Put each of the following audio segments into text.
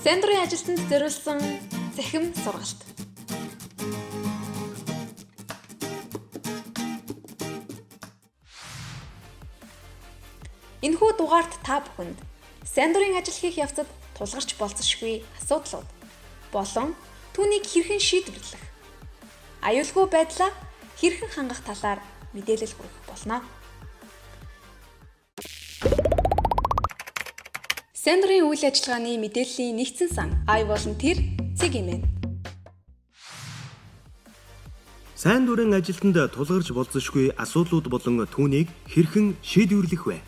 Сайн дурын ажилтнанд зориулсан цахим сургалт. Энэхүү дугаарт та бүхэнд сайн дурын ажил хийх явцад тулгарч болцсошгүй асуудлууд болон түүнийг хэрхэн шийдвэрлэх, аюулгүй байдлаа хэрхэн хангах талаар мэдээлэл хүргэх болно. Сайн дурын үйл ажиллагааны мэдээллийн нэгдсэн сан I Volunteer CGM. Сайн дурын ажилтнанд тулгарч болцсошгүй асуудлууд болон түүнийг хэрхэн шийдвэрлэх вэ?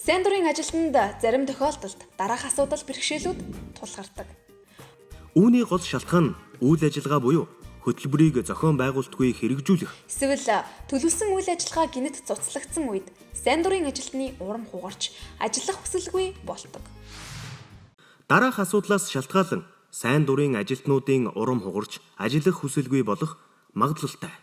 Сайн дурын ажилтнанд зарим тохиолдолд дараах асуудал бэрхшээлүүд тулгардаг. Үүний гол шалтгаан нь үйл ажиллагаа буюу хөтөлбөрийг зохион байгуулалтгүй хэрэгжүүлэх. Эсвэл төлөвлөсөн үйл ажиллагаа гинэт цуцлагдсан үед сайн дурын ажилтны урам хугарч ажиллах хүсэлгүй болдог. Дараах асуудлаас шалтгаалan сайн дурын ажилтнуудын урам хугарч ажиллах хүсэлгүй болох магадлалтай.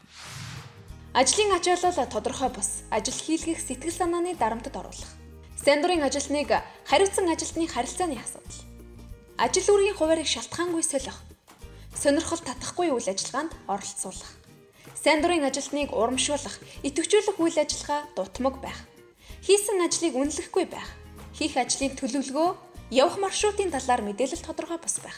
Ажлын ачаалал тодорхой бус ажил хийлгэх сэтгэл санааны дарамтад оруулах. Сайн дурын ажилтныг хариуцсан ажилтны харилцааны асуудал. Ажил үүргийн хуваарийг шалтгаангүй солих. Сонирхол татахгүй үйл ажиллагаанд оролцуулах. Сайн дурын ажилтныг урамшуулах, идэвхжүүлэх үйл ажиллагаа дутмаг байх. Хийсэн ажлыг үнэлэхгүй байх. Хийх ажлын төлөвлөгөө, явах маршрутын талаар мэдээлэл тодорхой бус байх.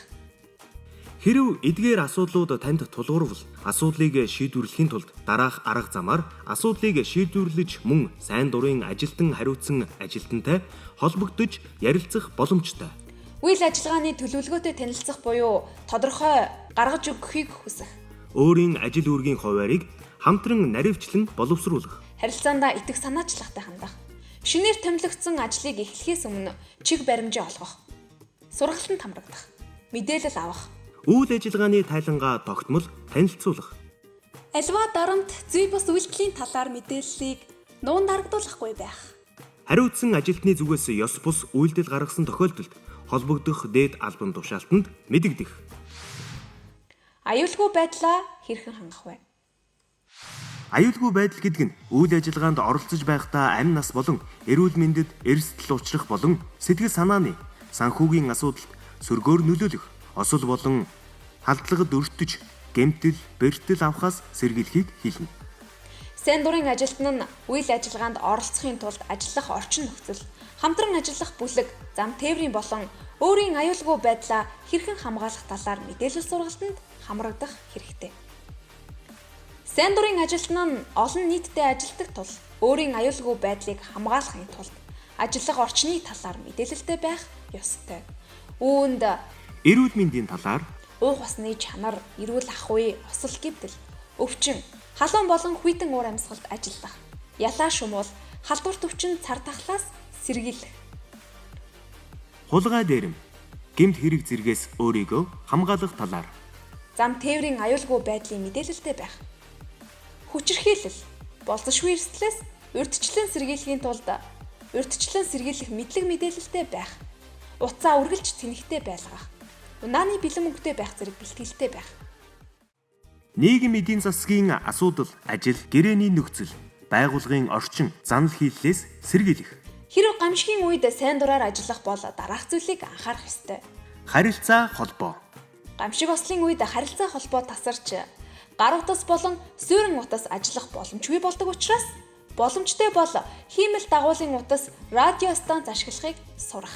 Хэрэв эдгээр асуудлууд танд тулгуурвал асуудлыг шийдвэрлэхийн тулд дараах арга замаар асуудлыг шийдвэрлэж мөн сайн дурын ажилтан хариуцсан ажилтнтай холбогдож ярилцах боломжтой. Үйл ажиллагааны төлөвлөгөөтэй танилцах буюу тодорхой гаргаж өгөхийг хүсэх. Өөрийн ажил үүргийн хуваарийг хамтран наривчлан боловсруулах. Харилцаандаа итэх санаачлагтай хандах. Шинээр томилогдсон ажлыг эхлэхээс өмнө чиг баримжаа олгох. Сургалтанд хамрагдах. Мэдээлэл авах. Үйл ажиллагааны тайлангаа тогтмол танилцуулах. Аливаа дарамт зүй бус үйлдэлийн талаар мэдээллийг нуун дарагдуулахгүй байх. Хариуцсан ажилтны зүгээс ёс бус үйлдэл гаргасан тохиолдолд холбогдох дээд албан тушаалтанд мэдэгдэх. Аюулгүй байдлаа хэрхэн хангах вэ? Аюулгүй байдал гэдэг нь үйл ажиллагаанд оролцож байхдаа амь нас болон эрүүл мэндэд эрсдэл учрах болон сэтгэл санааны, санхүүгийн асуудалд сөргөөр нөлөөлөх, осол болон халдлагад өртөж, гэмтэл, бэртэл авахаас сэргийлэхийг хэлнэ. Сайн дурын ажилтан нь үйл ажиллагаанд оролцохын тулд ажиллах орчин нөхцөл, хамтран ажиллах бүлэг, зам тээврийн болон өөрийн аюулгүй байдлаа хэрхэн хамгаалах талаар мэдээлэл сургалтанд хамрагдах хэрэгтэй. Сайн дурын ажилтан нь олон нийтэд ажилладаг тул өөрийн аюулгүй байдлыг хамгаалахын тулд ажиллах орчны талаар мэдээлэлтэй байх ёстой. Үүнд Эрүүл мэндийн талаар, уух усны чанар, эрүүл ах уй, осол гэвдэл, өвчин, халуун болон хүйтэн уур амьсгалд ажиллах, ялаа шумуул, халдварт өвчин цар тахлаас сэргийлэх. хулгай дээрэм, гэмт хэрэг зэргээс өөрийгөө хамгаалах талаар, Зам тээврийн аюулгүй байдлын мэдээлэлтэй байх. Хүчирхийлэл, болзошгүй эрсдлээс урьдчилан сэргийлэхийн тулд урьдчилан сэргийлэх мэдлэг мэдээлэлтэй байх. Утсаа үргэлж тэнхтэй байлгах. Унааны бэлэн мөнгөтэй байх зэрэг бэлтгэлтэй байх. нийгэм эдийн засгийн асуудал, ажил, гэрээний нөхцөл, байгууллагын орчин, занал хийллээс сэргийлэх. Хэрэв гамшигын үед сайн дураар ажиллах бол дараах зүйлийг анхаарах ёстой. Харилцаа холбоо. Гамшиг ослын үед харилцаа холбоо тасарч гар утас болон суурин утас ажиллах боломжгүй болдог учраас боломжтой бол хиймэл дагуулын утас радио станц ашиглахыг сурах.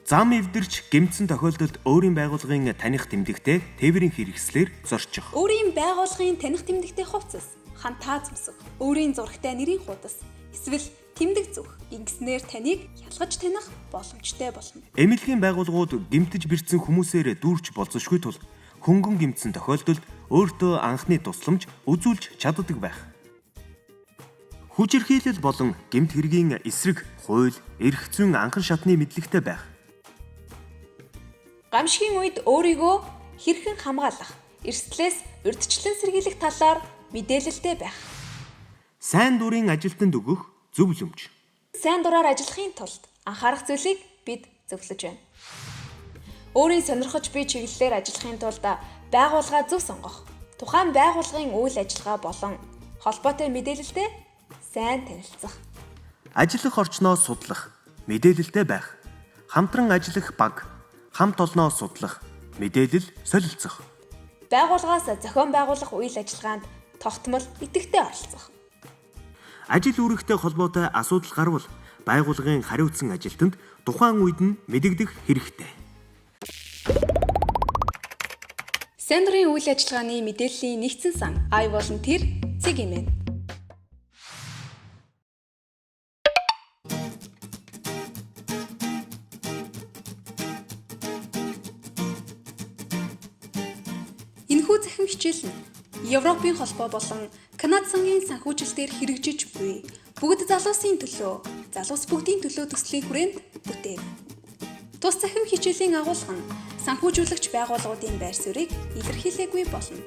Зам эвдэрч гэмтсэн тохиолдолд өөрийн байгууллагын таних тэмдэгтээ тээврийн хэрэгслээр зорчих. Өөрийн байгууллагын таних тэмдэгтэй хувцас, хантаа зэмсэг, өөрийн зурагтай нэрийн хуудас, эсвэл тэмдэг зүх ингэснээр таныг ялгаж таних боломжтой болно. Эмнэлгийн байгууллагууд гэмтэж бэртсэн хүмүүсээр дүүрч болцсошгүй тул хөнгөн гэмтсэн тохиолдолд өөртөө анхны тусламж үзүүлж чаддаг байх. Хүчирхийлэл болон гэмт хэргийн эсрэг хууль, эрх зүйн анхан шатны мэдлэгтэй байх. Гамшигын үед өөрийгөө хэрхэн хамгаалах, эрсдлээс урьдчилан сэргийлэх талаар мэдээлэлтэй байх. Сайн дурын ажилтанд өгөх зөвлөмж. Сайн дураар ажиллахын тулд анхаарах зүйлийг бид зөвлөж байна. Өөрийн сонирхож буй чиглэлээр ажиллахын тулд байгууллага зөв сонгох, тухайн байгууллагын үйл ажиллагаа болон холбоотой мэдээлэлтэй сайн танилцах. Ажиллах орчноо судлах, мэдээлэлтэй байх. хамтран ажиллах баг, хамт олноо судлах, мэдээлэл солилцох. Байгууллагаас зохион байгуулах үйл ажиллагаанд тогтмол идэвхтэй оролцох. Ажил үүрэгтэй холбоотой асуудал гарвал байгууллагын хариуцсан ажилтнанд тухайн үед нь мэдэгдэх хэрэгтэй. Сендрийн үйл ажиллагааны мэдээллийн нэгдсэн сан I volunteer CGM. Энэхүү захин хичээл нь Европын холбоо болон Канада сангийн санхүүжилтээр хэрэгжиж буй бүгд залуусын төлөө, залуус бүгдийн төлөө төслийн хүрээнд бүтээв. Тус захин хичээлийн агуулга нь санхүүжүүлэгч байгууллагуудын байр суурийг илэрхийлээгүй болно.